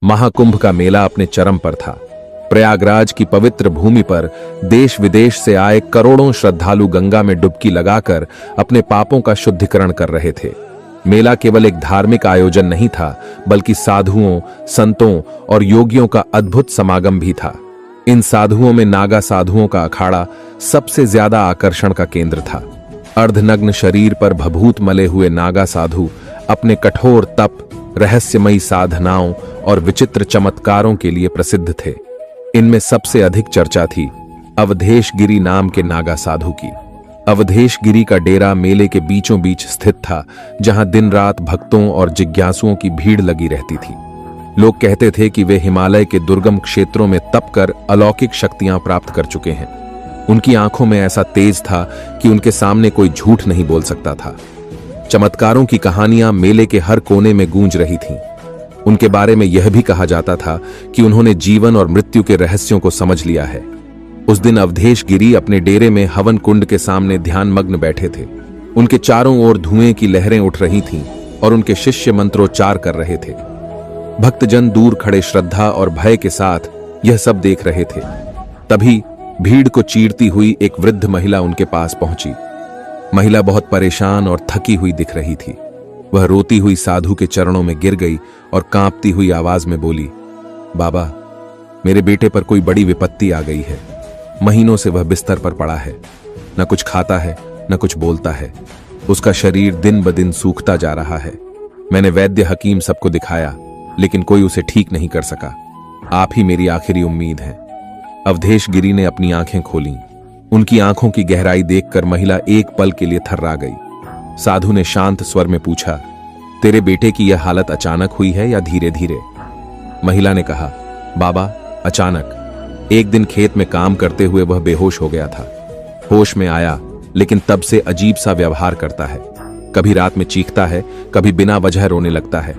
महाकुंभ का मेला अपने चरम पर था। प्रयागराज की पवित्र भूमि पर देश विदेश से आए करोड़ों श्रद्धालु गंगा में डुबकी लगाकर अपने पापों का शुद्धिकरण कर रहे थे। मेला केवल एक धार्मिक आयोजन नहीं था, बल्कि साधुओं, संतों और योगियों का अद्भुत समागम भी था। इन साधुओं में नागा साधुओं का अखाड़ा सबसे ज्यादा आकर्षण का केंद्र था। अर्धनग्न शरीर पर भभूत मले हुए नागा साधु अपने कठोर तप, रहस्यमयी साधनाओं और विचित्र चमत्कारों के लिए प्रसिद्ध थे। इनमें सबसे अधिक चर्चा थी अवधेश गिरी नाम के नागा साधु की। अवधेश गिरी का डेरा मेले के बीचों बीच स्थित था, जहां दिन रात भक्तों और जिज्ञासुओं की भीड़ लगी रहती थी। लोग कहते थे कि वे हिमालय के दुर्गम क्षेत्रों में तप कर अलौकिक शक्तियां प्राप्त कर चुके हैं। उनकी आंखों में ऐसा तेज था कि उनके सामने कोई झूठ नहीं बोल सकता था। चमत्कारों की कहानियां मेले के हर कोने में गूंज रही थीं। उनके बारे में यह भी कहा जाता था कि उन्होंने जीवन और मृत्यु के रहस्यों को समझ लिया है। उस दिन अवधेश गिरी अपने डेरे में हवन कुंड के सामने ध्यानमग्न बैठे थे। उनके चारों ओर धुएं की लहरें उठ रही थीं और उनके शिष्य मंत्रोच्चार कर रहे थे। भक्तजन दूर खड़े श्रद्धा और भय के साथ यह सब देख रहे थे। तभी भीड़ को चीरती हुई एक वृद्ध महिला उनके पास पहुंची। महिला बहुत परेशान और थकी हुई दिख रही थी। वह रोती हुई साधु के चरणों में गिर गई और कांपती हुई आवाज में बोली, बाबा, मेरे बेटे पर कोई बड़ी विपत्ति आ गई है। महीनों से वह बिस्तर पर पड़ा है, न कुछ खाता है, न कुछ बोलता है। उसका शरीर दिन ब दिन सूखता जा रहा है। मैंने वैद्य हकीम सबको दिखाया, लेकिन कोई उसे ठीक नहीं कर सका। आप ही मेरी आखिरी उम्मीद है। अवधेश गिरी ने अपनी आंखें खोलीं। उनकी आंखों की गहराई देखकर महिला एक पल के लिए थर्रा गई। साधु ने शांत स्वर में पूछा, तेरे बेटे की यह हालत अचानक हुई है या धीरे धीरे? महिला ने कहा, बाबा, अचानक। एक दिन खेत में काम करते हुए वह बेहोश हो गया था। होश में आया, लेकिन तब से अजीब सा व्यवहार करता है। कभी रात में चीखता है, कभी बिना वजह रोने लगता है,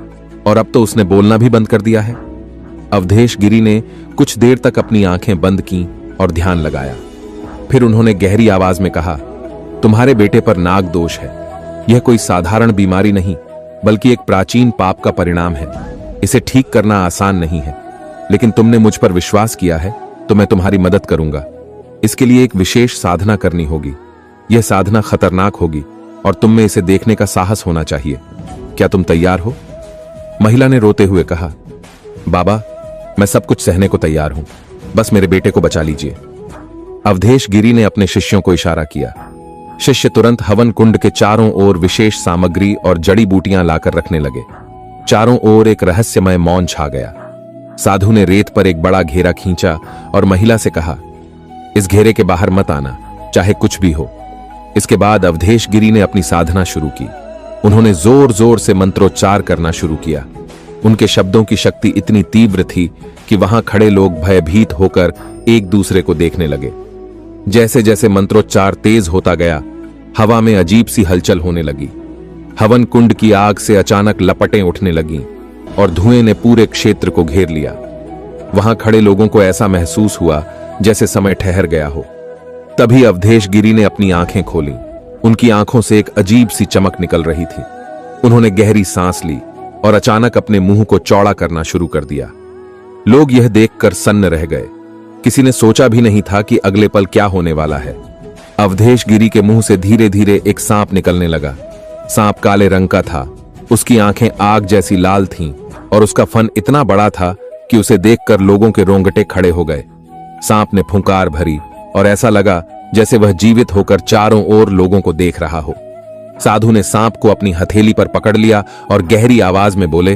और अब तो उसने बोलना भी बंद कर दिया है। अवधेश गिरी ने कुछ देर तक अपनी आंखें बंद की और ध्यान लगाया। फिर उन्होंने गहरी आवाज में कहा, तुम्हारे बेटे पर नाग दोष है। यह कोई साधारण बीमारी नहीं, बल्कि एक प्राचीन पाप का परिणाम है। इसे ठीक करना आसान नहीं है, लेकिन तुमने मुझ पर विश्वास किया है तो मैं तुम्हारी मदद करूंगा। इसके लिए एक विशेष साधना करनी होगी। यह साधना खतरनाक होगी और तुम में इसे देखने का साहस होना चाहिए। क्या तुम तैयार हो? महिला ने रोते हुए कहा, बाबा, मैं सब कुछ सहने को तैयार हूं, बस मेरे बेटे को बचा लीजिए। अवधेश गिरी ने अपने शिष्यों को इशारा किया। शिष्य तुरंत हवन कुंड के चारों ओर विशेष सामग्री और जड़ी बूटियां लाकर रखने लगे। चारों ओर एक रहस्यमय मौन छा गया। साधु ने रेत पर एक बड़ा घेरा खींचा और महिला से कहा, इस घेरे के बाहर मत आना, चाहे कुछ भी हो। इसके बाद अवधेश गिरी ने अपनी साधना शुरू की। उन्होंने जोर जोर से मंत्रोच्चार करना शुरू किया। उनके शब्दों की शक्ति इतनी तीव्र थी कि वहां खड़े लोग भयभीत होकर एक दूसरे को देखने लगे। जैसे जैसे मंत्रोच्चार तेज होता गया, हवा में अजीब सी हलचल होने लगी। हवन कुंड की आग से अचानक लपटें उठने लगीं और धुएं ने पूरे क्षेत्र को घेर लिया। वहां खड़े लोगों को ऐसा महसूस हुआ जैसे समय ठहर गया हो। तभी अवधेश गिरी ने अपनी आंखें खोलीं। उनकी आंखों से एक अजीब सी चमक निकल रही थी। उन्होंने गहरी सांस ली और अचानक अपने मुंह को चौड़ा करना शुरू कर दिया। लोग यह देखकर सन्न रह गए। किसी ने सोचा भी नहीं था कि अगले पल क्या होने वाला है। अवधेश गिरी के मुंह से धीरे धीरे एक सांप निकलने लगा। सांप काले रंग का था। उसकी आंखें आग जैसी लाल थीं और उसका फन इतना बड़ा था कि उसे देखकर लोगों के रोंगटे खड़े हो गए। सांप ने फुंकार भरी और ऐसा लगा जैसे वह जीवित होकर चारों ओर लोगों को देख रहा हो। साधु ने सांप को अपनी हथेली पर पकड़ लिया और गहरी आवाज में बोले,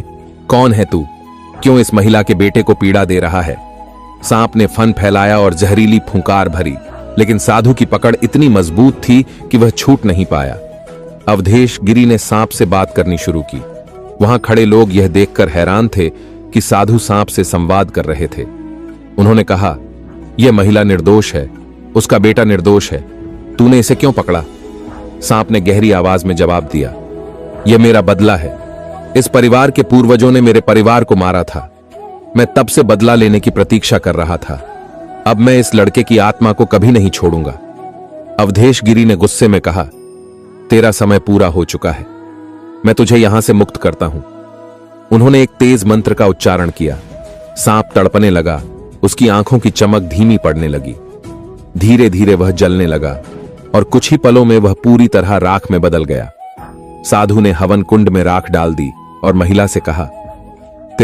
कौन है तू? क्यों इस महिला के बेटे को पीड़ा दे रहा है? सांप ने फन फैलाया और जहरीली फुंकार भरी, लेकिन साधु की पकड़ इतनी मजबूत थी कि वह छूट नहीं पाया। अवधेश गिरी ने सांप से बात करनी शुरू की। वहां खड़े लोग यह देखकर हैरान थे कि साधु सांप से संवाद कर रहे थे। उन्होंने कहा, यह महिला निर्दोष है, उसका बेटा निर्दोष है, तूने इसे क्यों पकड़ा? सांप ने गहरी आवाज में जवाब दिया, यह मेरा बदला है। इस परिवार के पूर्वजों ने मेरे परिवार को मारा था। मैं तब से बदला लेने की प्रतीक्षा कर रहा था। अब मैं इस लड़के की आत्मा को कभी नहीं छोड़ूंगा। अवधेश गिरी ने गुस्से में कहा, तेरा समय पूरा हो चुका है, मैं तुझे यहां से मुक्त करता हूं। उन्होंने एक तेज मंत्र का उच्चारण किया। सांप तड़पने लगा, उसकी आंखों की चमक धीमी पड़ने लगी। धीरे धीरे वह जलने लगा और कुछ ही पलों में वह पूरी तरह राख में बदल गया। साधु ने हवन कुंड में राख डाल दी और महिला से कहा,